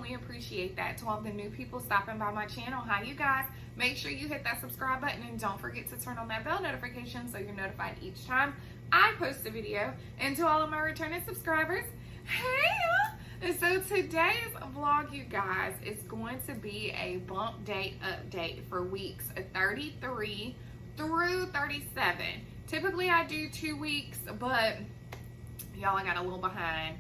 definitely appreciate that. To all the new people stopping by my channel, hi you guys. Make sure you hit that subscribe button and don't forget to turn on that bell notification so you're notified each time I post a video. And to all of my returning subscribers, hey! And so today's vlog, you guys, is going to be a bump date update for weeks 33 through 37. Typically I do 2 weeks, but y'all, I got a little behind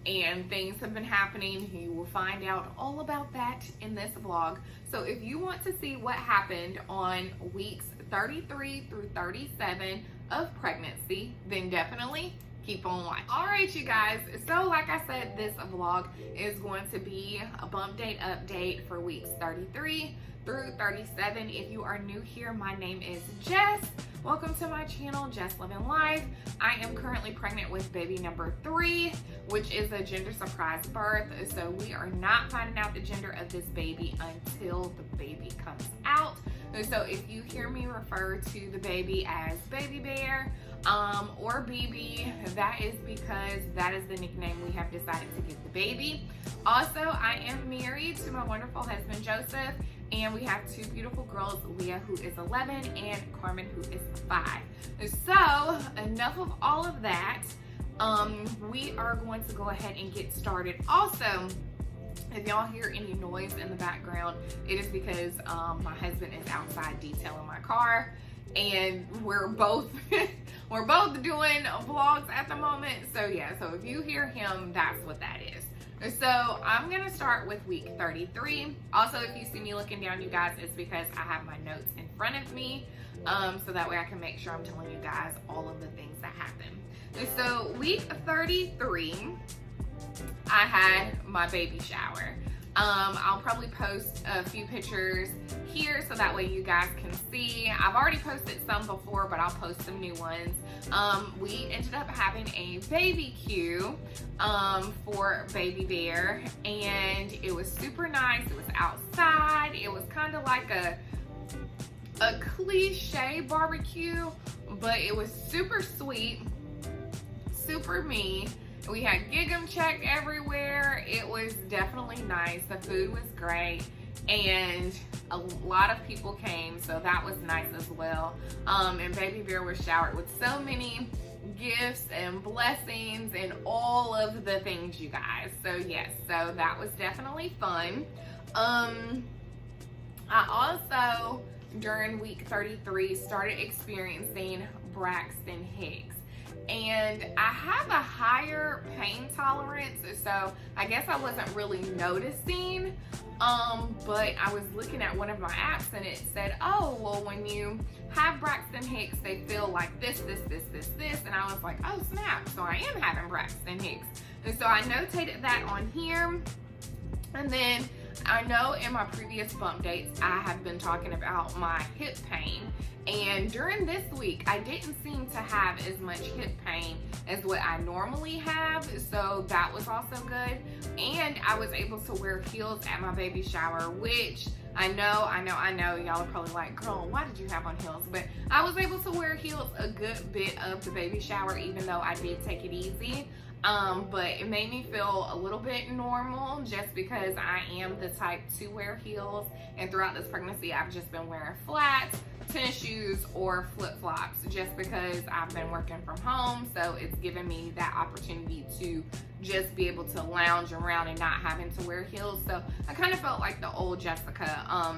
and things have been happening. You will find out all about that in this vlog. So if you want to see what happened on weeks 33 through 37 of pregnancy, then definitely keep on watching. All right, you guys, so like I said, this vlog is going to be a bump date update for weeks 33 through 37. If you are new here, my name is Jess. Welcome to my channel, Jess Living Life. I am currently pregnant with baby number 3, which is a gender surprise birth. So we are not finding out the gender of this baby until the baby comes out. So if you hear me refer to the baby as Baby Bear or BB, that is because that is the nickname we have decided to give the baby. Also, I am married to my wonderful husband, Joseph, and we have 2 beautiful girls, Leah, who is 11, and Carmen, who is 5. So enough of all of that. We are going to go ahead and get started. Also, if y'all hear any noise in the background, it is because my husband is outside detailing my car, and we're both we're both doing vlogs at the moment. So yeah, so if you hear him, that's what that is. So I'm gonna start with week 33. Also, if you see me looking down, you guys, it's because I have my notes in front of me, so that way I can make sure I'm telling you guys all of the things that happened. And so week 33, I had my baby shower. I'll probably post a few pictures here so that way you guys can see. I've already posted some before, but I'll post some new ones. We ended up having a BBQ for Baby Bear, and it was super nice. It was outside. It was kind of like a cliche barbecue, but it was super sweet, super me. We had Gig 'em check everywhere. It was definitely nice. The food was great, and a lot of people came, so that was nice as well. And Baby Bear was showered with so many gifts and blessings and all of the things, you guys. So yes, so that was definitely fun. I also, during week 33, started experiencing Braxton Hicks. And I have a higher pain tolerance, so I guess I wasn't really noticing, but I was looking at one of my apps and it said, oh, well, when you have Braxton Hicks, they feel like this, and I was like, oh snap, so I am having Braxton Hicks. And so I notated that on here. And then I know in my previous bump dates, I have been talking about my hip pain. And during this week, I didn't seem to have as much hip pain as what I normally have. So that was also good. And I was able to wear heels at my baby shower, which I know, y'all are probably like, girl, why did you have on heels? But I was able to wear heels a good bit of the baby shower, even though I did take it easy. But it made me feel a little bit normal just because I am the type to wear heels. And throughout this pregnancy, I've just been wearing flats, tennis shoes, or flip-flops just because I've been working from home. So it's given me that opportunity to just be able to lounge around and not having to wear heels. So I kind of felt like the old Jessica,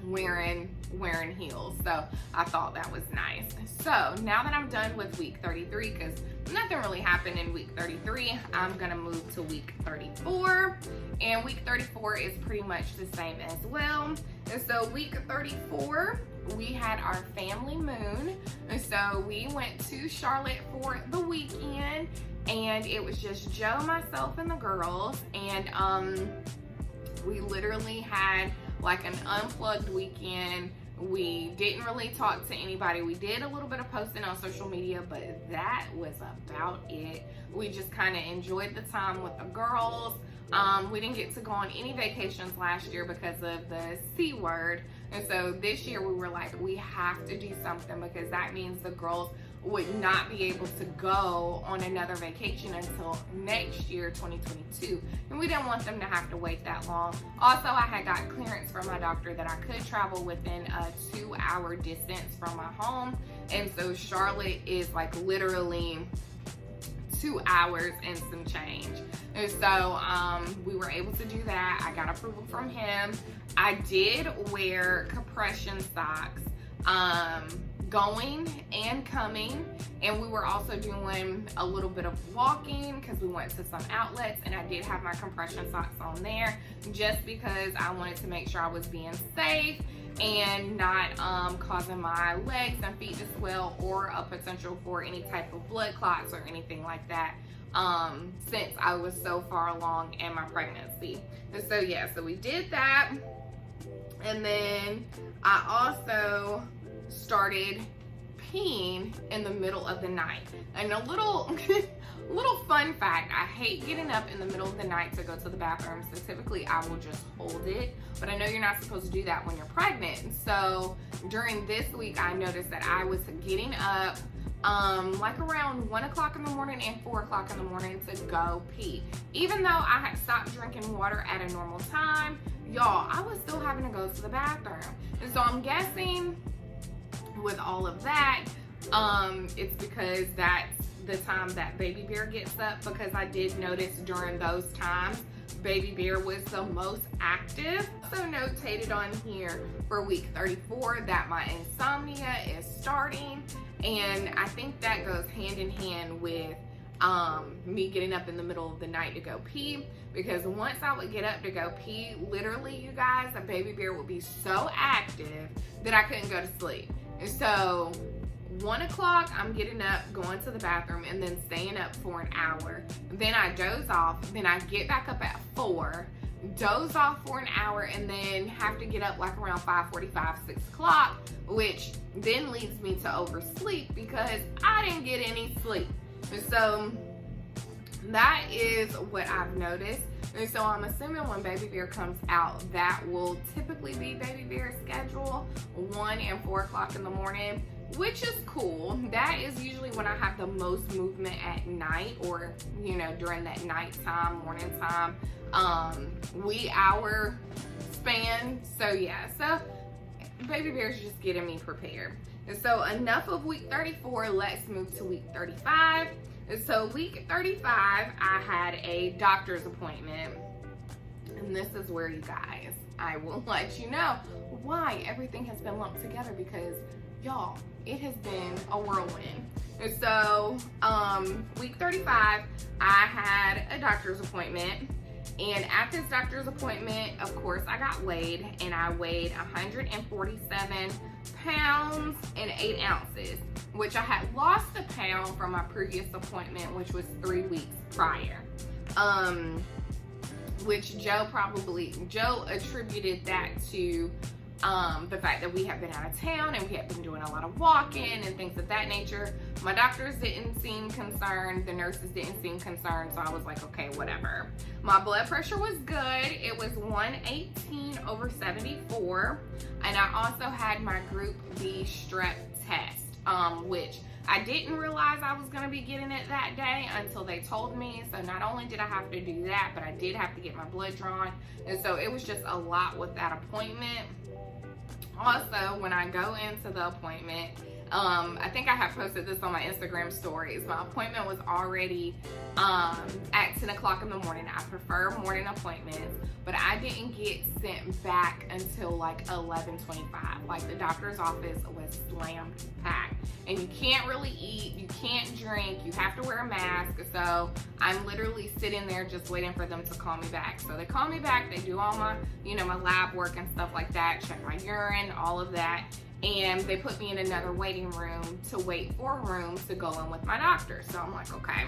wearing heels. So I thought that was nice. So now that I'm done with week 33, because nothing really happened in week 33, I'm gonna move to week 34. And week 34 is pretty much the same as well. And so week 34, we had our family moon. And so we went to Charlotte for the weekend, and it was just Joe, myself, and the girls. And we literally had like an unplugged weekend. We didn't really talk to anybody. We did a little bit of posting on social media, but that was about it. We just kind of enjoyed the time with the girls. We didn't get to go on any vacations last year because of the C word. And so this year we were like, we have to do something because that means the girls would not be able to go on another vacation until next year, 2022. And we didn't want them to have to wait that long. Also, I had got clearance from my doctor that I could travel within a 2-hour distance from my home. And so Charlotte is like literally 2 hours and some change. And so we were able to do that. I got approval from him. I did wear compression socks going and coming, and we were also doing a little bit of walking because we went to some outlets, and I did have my compression socks on there just because I wanted to make sure I was being safe and not causing my legs and feet to swell or a potential for any type of blood clots or anything like that, since I was so far along in my pregnancy. And so yeah, so we did that. And then I also started peeing in the middle of the night. And a little fun fact, I hate getting up in the middle of the night to go to the bathroom. So typically I will just hold it, but I know you're not supposed to do that when you're pregnant. So during this week, I noticed that I was getting up like around 1 o'clock in the morning and 4 o'clock in the morning to go pee. Even though I had stopped drinking water at a normal time, y'all, I was still having to go to the bathroom. And so I'm guessing with all of that, it's because that's the time that baby bear gets up, because I did notice during those times baby bear was the most active. So notated on here for week 34 that my insomnia is starting, and I think that goes hand in hand with me getting up in the middle of the night to go pee, because once I would get up to go pee, literally, you guys, a baby bear would be so active that I couldn't go to sleep. And so 1 o'clock, I'm getting up, going to the bathroom, and then staying up for an hour. Then I doze off. Then I get back up at 4, doze off for an hour, and then have to get up like around 5:45, 6 o'clock, which then leads me to oversleep because I didn't get any sleep. And so that is what I've noticed. And so I'm assuming when baby bear comes out, that will typically be baby bear's schedule, 1 and 4 o'clock in the morning, which is cool. That is usually when I have the most movement at night, or, you know, during that nighttime, morning time, wee hour span. So yeah, so baby bear's just getting me prepared. And so enough of week 34, let's move to week 35. And so week 35, I had a doctor's appointment. And this is where, you guys, I will let you know why everything has been lumped together, because y'all, it has been a whirlwind. And so week 35, I had a doctor's appointment. And at this doctor's appointment, of course, I got weighed, and I weighed 147 pounds and 8 ounces, which I had lost a pound from my previous appointment, which was 3 weeks prior. Which Joe attributed that to the fact that we have been out of town and we have been doing a lot of walking and things of that nature. My doctors didn't seem concerned, the nurses didn't seem concerned, so I was like, okay, whatever. My blood pressure was good. It was 118/74, and I also had my group B strep test, which I didn't realize I was gonna be getting it that day until they told me. So not only did I have to do that, but I did have to get my blood drawn, and so it was just a lot with that appointment. Also, when I go into the appointment, I think I have posted this on my Instagram stories. My appointment was already at 10 o'clock in the morning. I prefer morning appointments, but I didn't get sent back until like 11:25. Like, the doctor's office was slammed packed, and you can't really eat, you can't drink, you have to wear a mask. So I'm literally sitting there just waiting for them to call me back. So they call me back, they do all my, you know, my lab work and stuff like that, check my urine, all of that. And they put me in another waiting room to wait for a room to go in with my doctor. So I'm like, okay.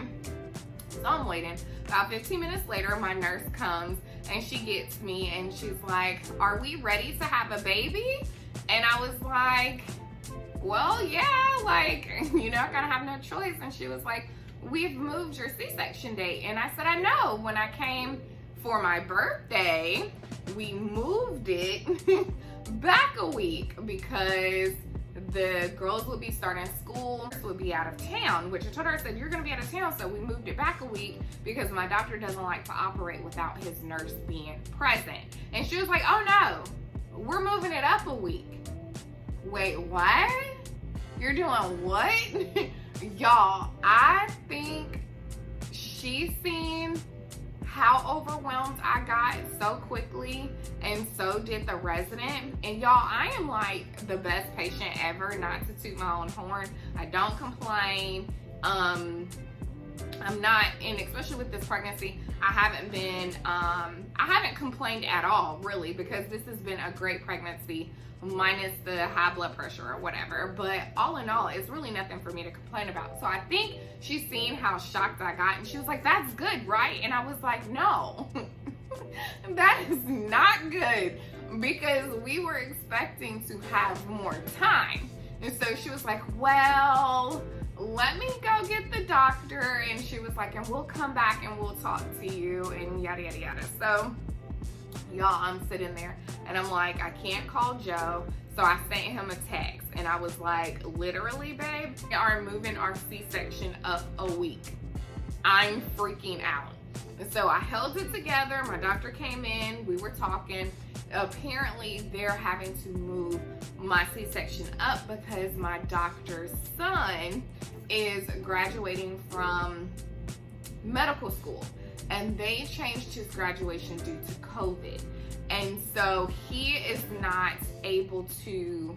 So I'm waiting. About 15 minutes later, my nurse comes and she gets me and she's like, "Are we ready to have a baby?" And I was like, well, yeah, like, you know, I kind of have no choice. And she was like, "We've moved your C-section date." And I said, "I know. When I came for my birthday, we moved it back a week because the girls would be starting school, would be out of town, which I told her, I said, you're gonna be out of town, so we moved it back a week because my doctor doesn't like to operate without his nurse being present. And she was like, oh no, we're moving it up a week. Wait, what? You're doing what? Y'all, I think she's seen how overwhelmed I got so quickly, and so did the resident. And y'all, I am like the best patient ever, not to toot my own horn. I don't complain. I'm not, and especially with this pregnancy, I haven't complained at all, really, because this has been a great pregnancy, minus the high blood pressure or whatever. But all in all, it's really nothing for me to complain about. So I think she's seen how shocked I got, and she was like, that's good, right? And I was like, no, that is not good, because we were expecting to have more time. And so she was like, well, let me go get the doctor. And she was like, and we'll come back and we'll talk to you, and yada, yada, yada. So y'all, I'm sitting there and I'm like, I can't call Joe. So I sent him a text and I was like, literally, babe, we are moving our C-section up a week. I'm freaking out. And so I held it together. My doctor came in, we were talking. Apparently they're having to move my C-section up because my doctor's son is graduating from medical school, and they changed his graduation due to COVID. And so he is not able to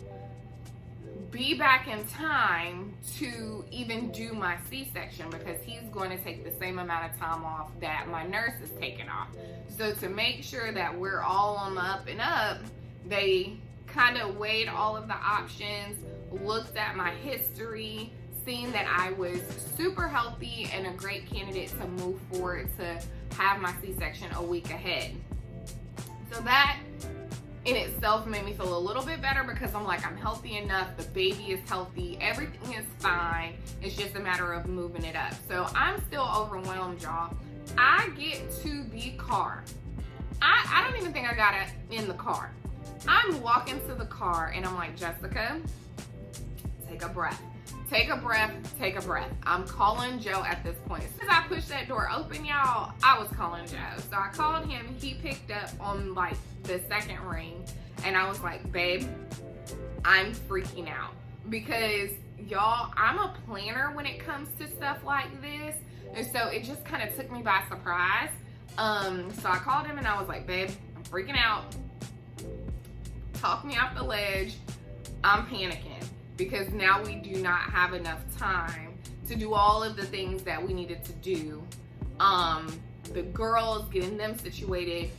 be back in time to even do my C-section, because he's going to take the same amount of time off that my nurse is taking off. So to make sure that we're all on the up and up, they kind of weighed all of the options, looked at my history, seen that I was super healthy and a great candidate to move forward to have my C-section a week ahead. So that in itself made me feel a little bit better, because I'm like, I'm healthy enough, the baby is healthy, everything is fine. It's just a matter of moving it up. So I'm still overwhelmed, y'all. I get to the car. I don't even think I got it in the car. I'm walking to the car and I'm like, Jessica, take a breath. Take a breath, take a breath. I'm calling Joe at this point. As I pushed that door open, y'all, I was calling Joe. So I called him, he picked up on like the second ring, and I was like, babe, I'm freaking out. Because y'all, I'm a planner when it comes to stuff like this. And so it just kind of took me by surprise. So I called him and I was like, babe, I'm freaking out. Talk me off the ledge. I'm panicking, because now we do not have enough time to do all of the things that we needed to do. The girls, getting them situated,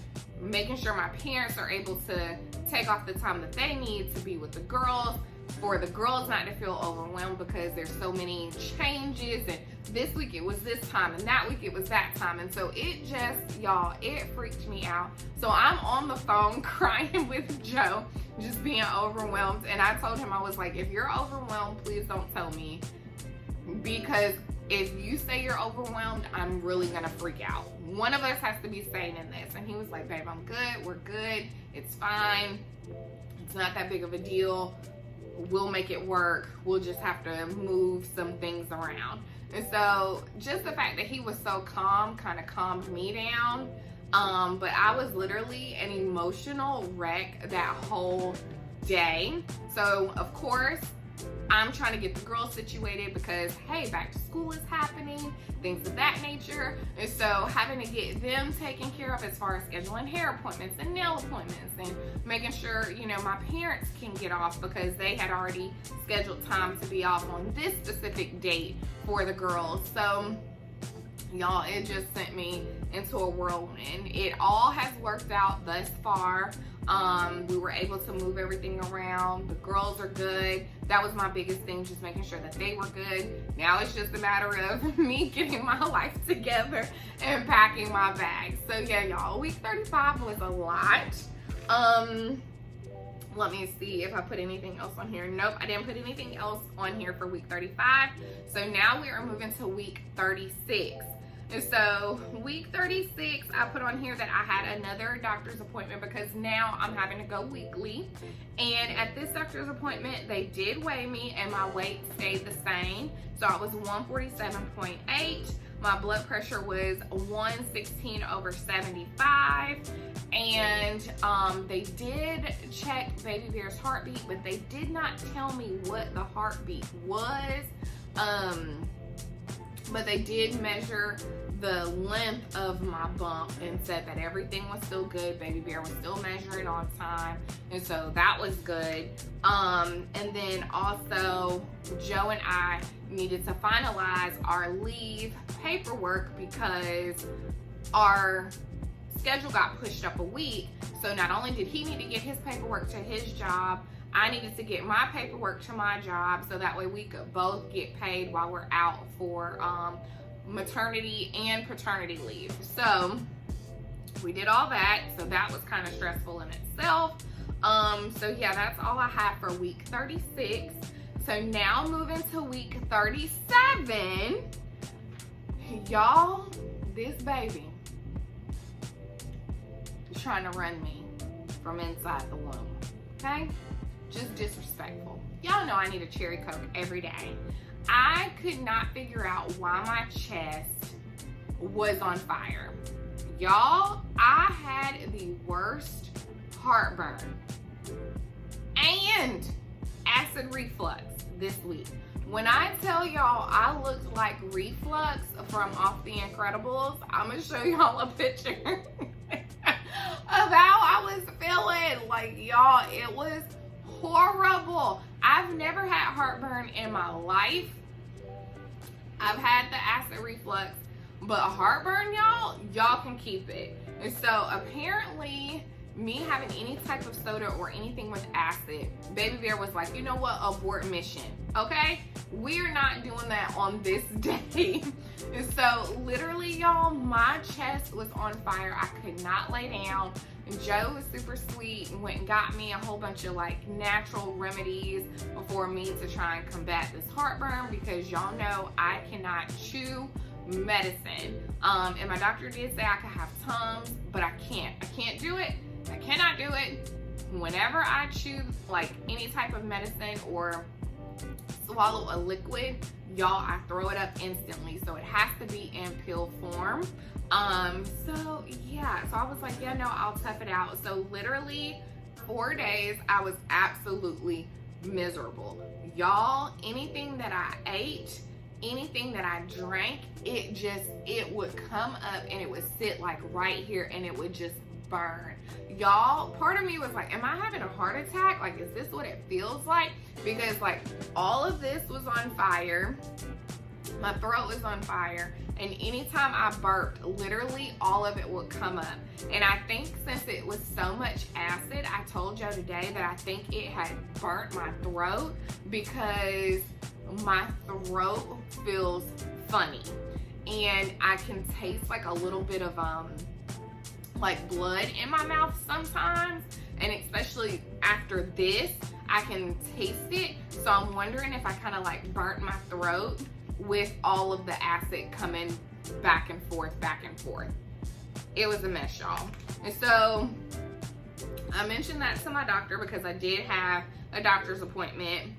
making sure my parents are able to take off the time that they need to be with the girls, for the girls not to feel overwhelmed because there's so many changes, and this week it was this time and that week it was that time. And so it just, y'all, it freaked me out. So I'm on the phone crying with Joe, just being overwhelmed. And I told him, I was like, if you're overwhelmed, please don't tell me, because if you say you're overwhelmed, I'm really gonna freak out. One of us has to be sane in this. And he was like, babe, I'm good, we're good, it's fine, it's not that big of a deal, we'll make it work, we'll just have to move some things around. And so just the fact that he was so calm kind of calmed me down. But I was literally an emotional wreck that whole day. So of course, I'm trying to get the girls situated because, hey, back to school is happening, things of that nature. And so having to get them taken care of as far as scheduling hair appointments and nail appointments, and making sure, you know, my parents can get off because they had already scheduled time to be off on this specific date for the girls. So y'all, it just sent me into a whirlwind. It all has worked out thus far. We were able to move everything around. The girls are good. That was my biggest thing, just making sure that they were good. Now it's just a matter of me getting my life together and packing my bags. So yeah, y'all, week 35 was a lot. Let me see if I put anything else on here. Nope, I didn't put anything else on here for week 35. So now we are moving to week 36. And so week 36, I put on here that I had another doctor's appointment because now I'm having to go weekly. And at this doctor's appointment, they did weigh me and my weight stayed the same. So I was 147.8. My blood pressure was 116/75. And they did check baby bear's heartbeat, but they did not tell me what the heartbeat was. But they did measure the length of my bump and said that everything was still good. Baby bear was still measuring on time, and so that was good. And then also Joe and I needed to finalize our leave paperwork because our schedule got pushed up a week. So not only did he need to get his paperwork to his job, I needed to get my paperwork to my job so that way we could both get paid while we're out for maternity and paternity leave. So we did all that. So that was kind of stressful in itself. So yeah, that's all I have for week 36. So now moving to week 37, y'all, this baby is trying to run me from inside the womb, okay? Just disrespectful. Y'all know I need a cherry Coke every day. I could not figure out why my chest was on fire. Y'all, I had the worst heartburn and acid reflux this week. When I tell y'all I looked like reflux from Off the Incredibles, I'm gonna show y'all a picture of how I was feeling. Like, y'all, it was horrible. I've never had heartburn in my life. I've had the acid reflux, but heartburn, y'all can keep it. And so apparently me having any type of soda or anything with acid, baby bear was like, you know what, abort mission, okay? We're not doing that on this day. And so literally, y'all, my chest was on fire. I could not lay down. Joe was super sweet and went and got me a whole bunch of like natural remedies for me to try and combat this heartburn because y'all know I cannot chew medicine. And my doctor did say I could have Tums, but I can't do it. I cannot do it. Whenever I chew like any type of medicine or swallow a liquid, y'all, I throw it up instantly. So it has to be in pill form. So yeah, so I was like, yeah, no, I'll tough it out. So literally 4 days, I was absolutely miserable. Y'all, anything that I ate, anything that I drank, it would come up and it would sit like right here and it would just burn. Y'all, part of me was like, am I having a heart attack? Like, is this what it feels like? Because like all of this was on fire. My throat was on fire. And anytime I burped, literally all of it would come up. And I think since it was so much acid, I told Joe today that I think it had burnt my throat because my throat feels funny. And I can taste like a little bit of like blood in my mouth sometimes. And especially after this, I can taste it. So I'm wondering if I kind of like burnt my throat with all of the acid coming back and forth. It was a mess, y'all. And so I mentioned that to my doctor because I did have a doctor's appointment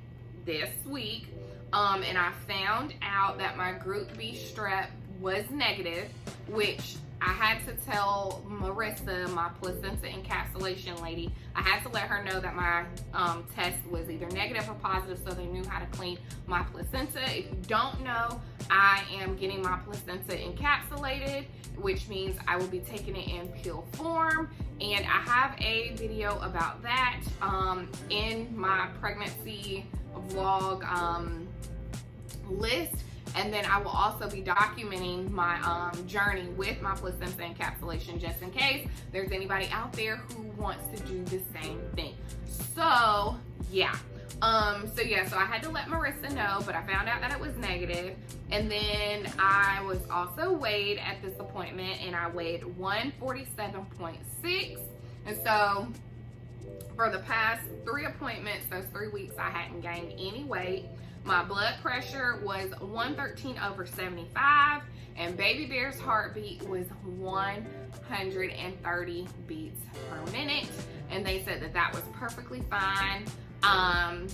this week. And I found out that my group B strep was negative, which I had to tell Marissa, my placenta encapsulation lady, I had to let her know that my test was either negative or positive so they knew how to clean my placenta. If you don't know, I am getting my placenta encapsulated, which means I will be taking it in pill form. And I have a video about that in my pregnancy vlog list. And then I will also be documenting my journey with my placenta encapsulation just in case there's anybody out there who wants to do the same thing. So yeah. So I had to let Marissa know, but I found out that it was negative. And then I was also weighed at this appointment and I weighed 147.6. And so for the past 3 appointments, those 3 weeks, I hadn't gained any weight. My blood pressure was 113/75, and baby bear's heartbeat was 130 beats per minute. And they said that that was perfectly fine,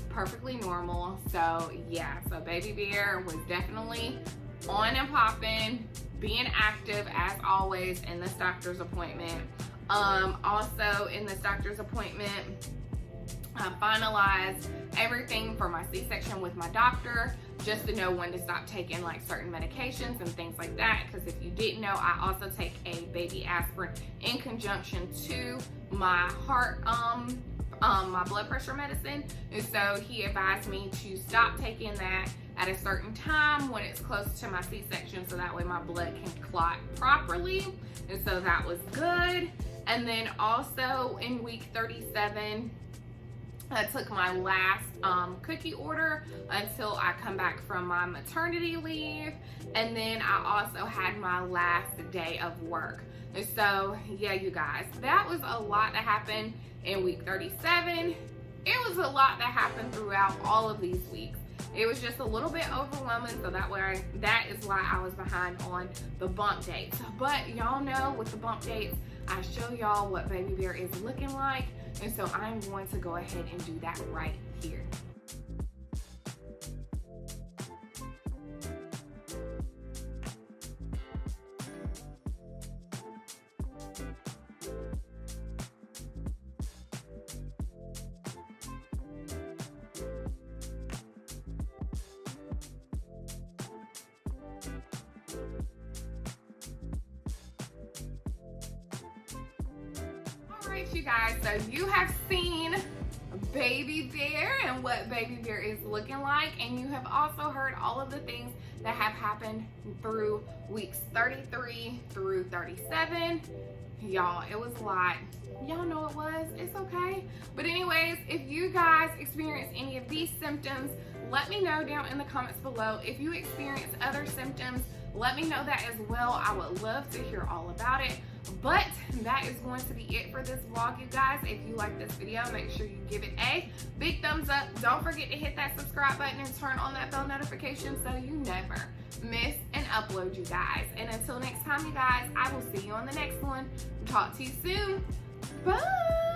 perfectly normal. So yeah, so baby bear was definitely on and popping, being active as always in this doctor's appointment. Also in this doctor's appointment, I finalized everything for my C-section with my doctor, just to know when to stop taking like certain medications and things like that. Because if you didn't know, I also take a baby aspirin in conjunction to my heart, my blood pressure medicine. And so he advised me to stop taking that at a certain time when it's close to my C-section, so that way my blood can clot properly. And so that was good. And then also in week 37, I took my last cookie order until I come back from my maternity leave. And then I also had my last day of work. And so yeah, you guys, that was a lot that happened in week 37. It was a lot that happened throughout all of these weeks. It was just a little bit overwhelming, so that is why I was behind on the bump dates. But y'all know with the bump dates, I show y'all what baby bear is looking like, and so I'm going to go ahead and do that right here. Alright, you guys, so you have seen baby bear and what baby bear is looking like, and you have also heard all of the things that have happened through weeks 33 through 37. Y'all, it was a lot. Y'all know it was. It's okay. But anyways, if you guys experience any of these symptoms, let me know down in the comments below. If you experience other symptoms, let me know that as well. I would love to hear all about it. But that is going to be it for this vlog, you guys. If you like this video, make sure you give it a big thumbs up. Don't forget to hit that subscribe button and turn on that bell notification so you never miss an upload, you guys. And until next time, you guys, I will see you on the next one. Talk to you soon. Bye.